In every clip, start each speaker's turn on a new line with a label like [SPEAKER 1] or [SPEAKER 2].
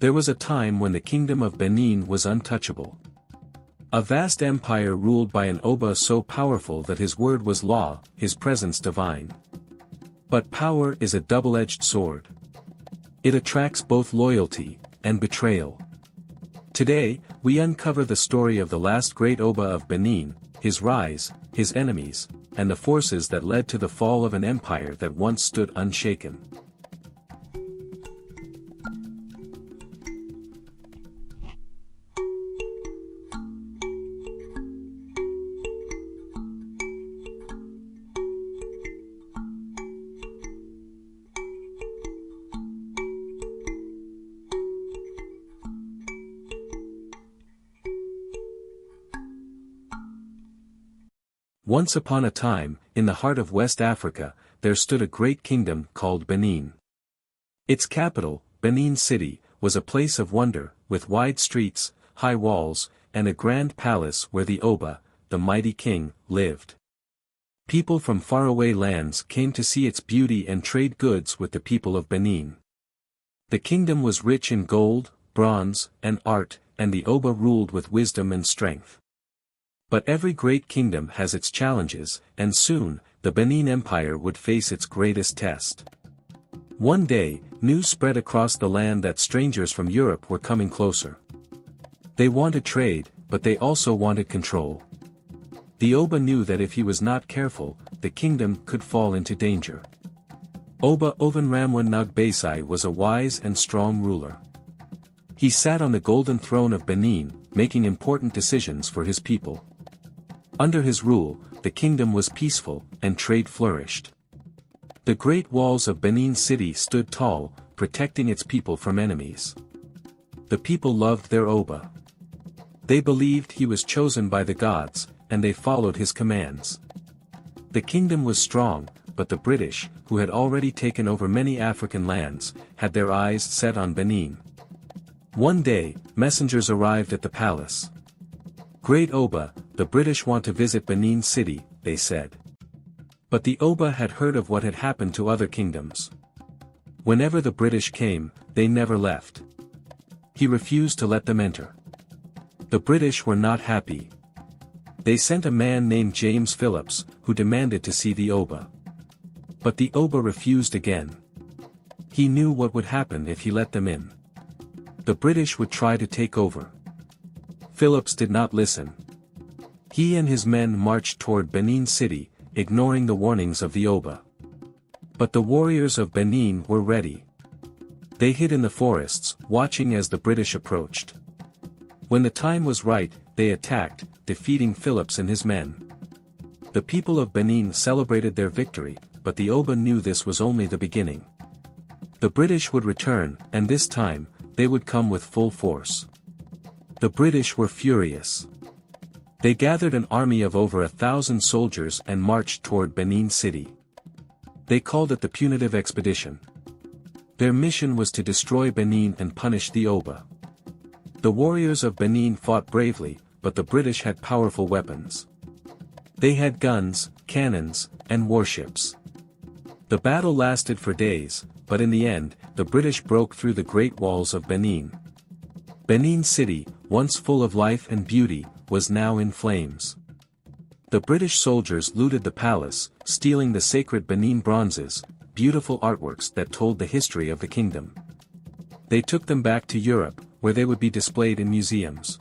[SPEAKER 1] There was a time when the kingdom of Benin was untouchable. A vast empire ruled by an Oba so powerful that his word was law, his presence divine. But power is a double-edged sword. It attracts both loyalty and betrayal. Today, we uncover the story of the last great Oba of Benin, his rise, his enemies, and the forces that led to the fall of an empire that once stood unshaken. Once upon a time, in the heart of West Africa, there stood a great kingdom called Benin. Its capital, Benin City, was a place of wonder, with wide streets, high walls, and a grand palace where the Oba, the mighty king, lived. People from faraway lands came to see its beauty and trade goods with the people of Benin. The kingdom was rich in gold, bronze, and art, and the Oba ruled with wisdom and strength. But every great kingdom has its challenges, and soon, the Benin Empire would face its greatest test. One day, news spread across the land that strangers from Europe were coming closer. They wanted trade, but they also wanted control. The Oba knew that if he was not careful, the kingdom could fall into danger. Oba Ovonramwen Nogbaisi was a wise and strong ruler. He sat on the golden throne of Benin, making important decisions for his people. Under his rule, the kingdom was peaceful, and trade flourished. The great walls of Benin City stood tall, protecting its people from enemies. The people loved their Oba. They believed he was chosen by the gods, and they followed his commands. The kingdom was strong, but the British, who had already taken over many African lands, had their eyes set on Benin. One day, messengers arrived at the palace. "Great Oba, the British want to visit Benin City," they said. But the Oba had heard of what had happened to other kingdoms. Whenever the British came, they never left. He refused to let them enter. The British were not happy. They sent a man named James Phillips, who demanded to see the Oba. But the Oba refused again. He knew what would happen if he let them in. The British would try to take over. Phillips did not listen. He and his men marched toward Benin City, ignoring the warnings of the Oba. But the warriors of Benin were ready. They hid in the forests, watching as the British approached. When the time was right, they attacked, defeating Phillips and his men. The people of Benin celebrated their victory, but the Oba knew this was only the beginning. The British would return, and this time, they would come with full force. The British were furious. They gathered an army of over 1,000 soldiers and marched toward Benin City. They called it the Punitive Expedition. Their mission was to destroy Benin and punish the Oba. The warriors of Benin fought bravely, but the British had powerful weapons. They had guns, cannons, and warships. The battle lasted for days, but in the end, the British broke through the great walls of Benin. Benin City, once full of life and beauty, was now in flames. The British soldiers looted the palace, stealing the sacred Benin bronzes, beautiful artworks that told the history of the kingdom. They took them back to Europe, where they would be displayed in museums.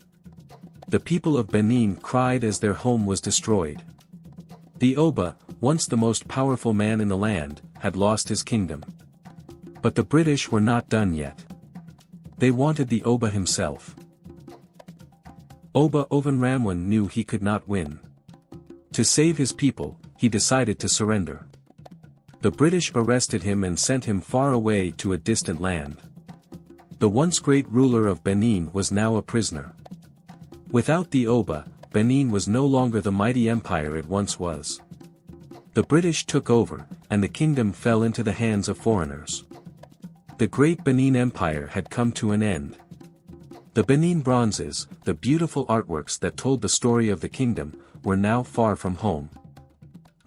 [SPEAKER 1] The people of Benin cried as their home was destroyed. The Oba, once the most powerful man in the land, had lost his kingdom. But the British were not done yet. They wanted the Oba himself. Oba Ovonramwen knew he could not win. To save his people, he decided to surrender. The British arrested him and sent him far away to a distant land. The once great ruler of Benin was now a prisoner. Without the Oba, Benin was no longer the mighty empire it once was. The British took over, and the kingdom fell into the hands of foreigners. The great Benin Empire had come to an end. The Benin bronzes, the beautiful artworks that told the story of the kingdom, were now far from home.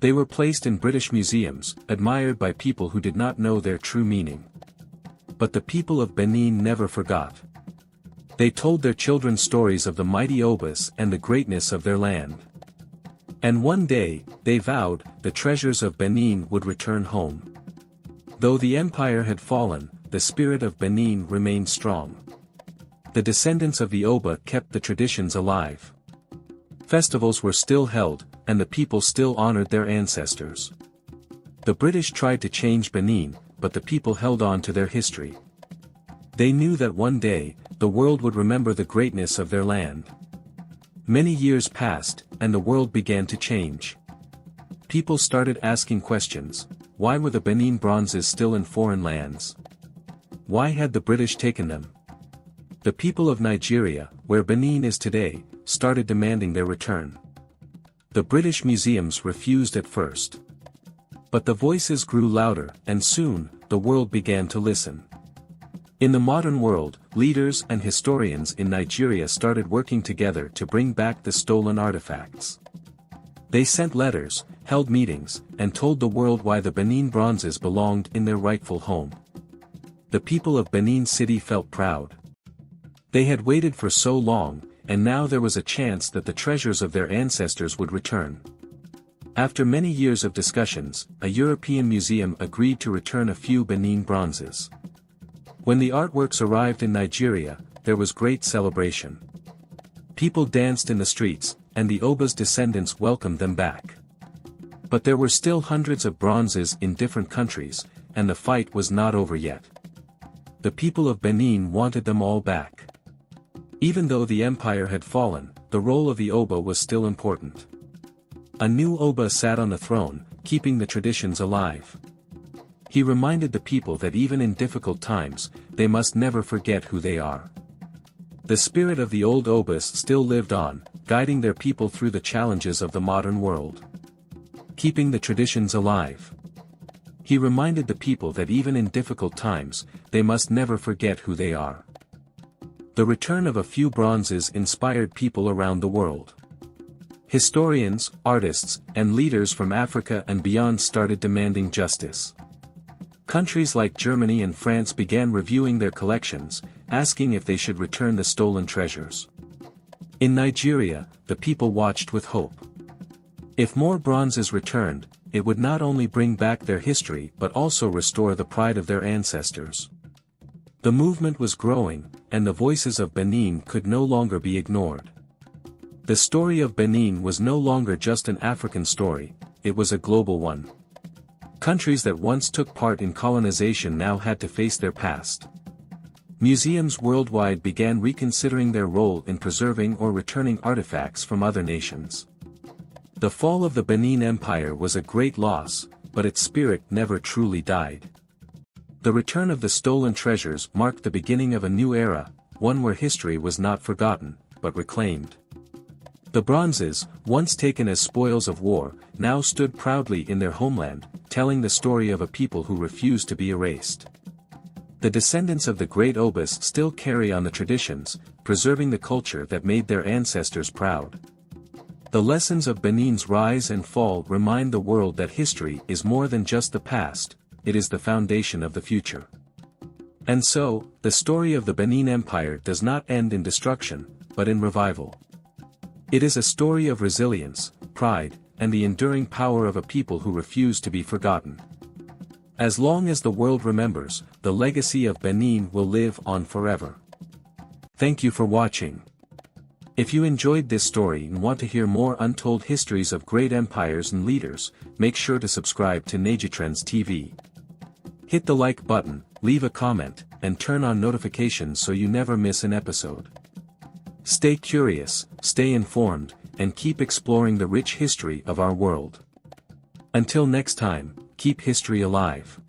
[SPEAKER 1] They were placed in British museums, admired by people who did not know their true meaning. But the people of Benin never forgot. They told their children stories of the mighty Obas and the greatness of their land. And one day, they vowed, the treasures of Benin would return home. Though the empire had fallen, the spirit of Benin remained strong. The descendants of the Oba kept the traditions alive. Festivals were still held, and the people still honored their ancestors. The British tried to change Benin, but the people held on to their history. They knew that one day, the world would remember the greatness of their land. Many years passed, and the world began to change. People started asking questions. Why were the Benin bronzes still in foreign lands? Why had the British taken them? The people of Nigeria, where Benin is today, started demanding their return. The British museums refused at first. But the voices grew louder, and soon, the world began to listen. In the modern world, leaders and historians in Nigeria started working together to bring back the stolen artifacts. They sent letters, held meetings, and told the world why the Benin bronzes belonged in their rightful home. The people of Benin City felt proud. They had waited for so long, and now there was a chance that the treasures of their ancestors would return. After many years of discussions, a European museum agreed to return a few Benin bronzes. When the artworks arrived in Nigeria, there was great celebration. People danced in the streets, and the Oba's descendants welcomed them back. But there were still hundreds of bronzes in different countries, and the fight was not over yet. The people of Benin wanted them all back. Even though the empire had fallen, the role of the Oba was still important. A new Oba sat on the throne, keeping the traditions alive. He reminded the people that even in difficult times, they must never forget who they are. The spirit of the old Obas still lived on, guiding their people through the challenges of the modern world. Keeping the traditions alive. He reminded the people that even in difficult times, they must never forget who they are. The return of a few bronzes inspired people around the world. Historians, artists, and leaders from Africa and beyond started demanding justice. Countries like Germany and France began reviewing their collections, asking if they should return the stolen treasures. In Nigeria, the people watched with hope. If more bronzes returned, it would not only bring back their history but also restore the pride of their ancestors. The movement was growing, and the voices of Benin could no longer be ignored. The story of Benin was no longer just an African story, it was a global one. Countries that once took part in colonization now had to face their past. Museums worldwide began reconsidering their role in preserving or returning artifacts from other nations. The fall of the Benin Empire was a great loss, but its spirit never truly died. The return of the stolen treasures marked the beginning of a new era, one where history was not forgotten, but reclaimed. The bronzes, once taken as spoils of war, now stood proudly in their homeland, telling the story of a people who refused to be erased. The descendants of the great Obas still carry on the traditions, preserving the culture that made their ancestors proud. The lessons of Benin's rise and fall remind the world that history is more than just the past, it is the foundation of the future. And so, the story of the Benin Empire does not end in destruction, but in revival. It is a story of resilience, pride, and the enduring power of a people who refuse to be forgotten. As long as the world remembers, the legacy of Benin will live on forever. Thank you for watching. If you enjoyed this story and want to hear more untold histories of great empires and leaders, make sure to subscribe to NaijaTrends TV. Hit the like button, leave a comment, and turn on notifications so you never miss an episode. Stay curious, stay informed, and keep exploring the rich history of our world. Until next time, keep history alive.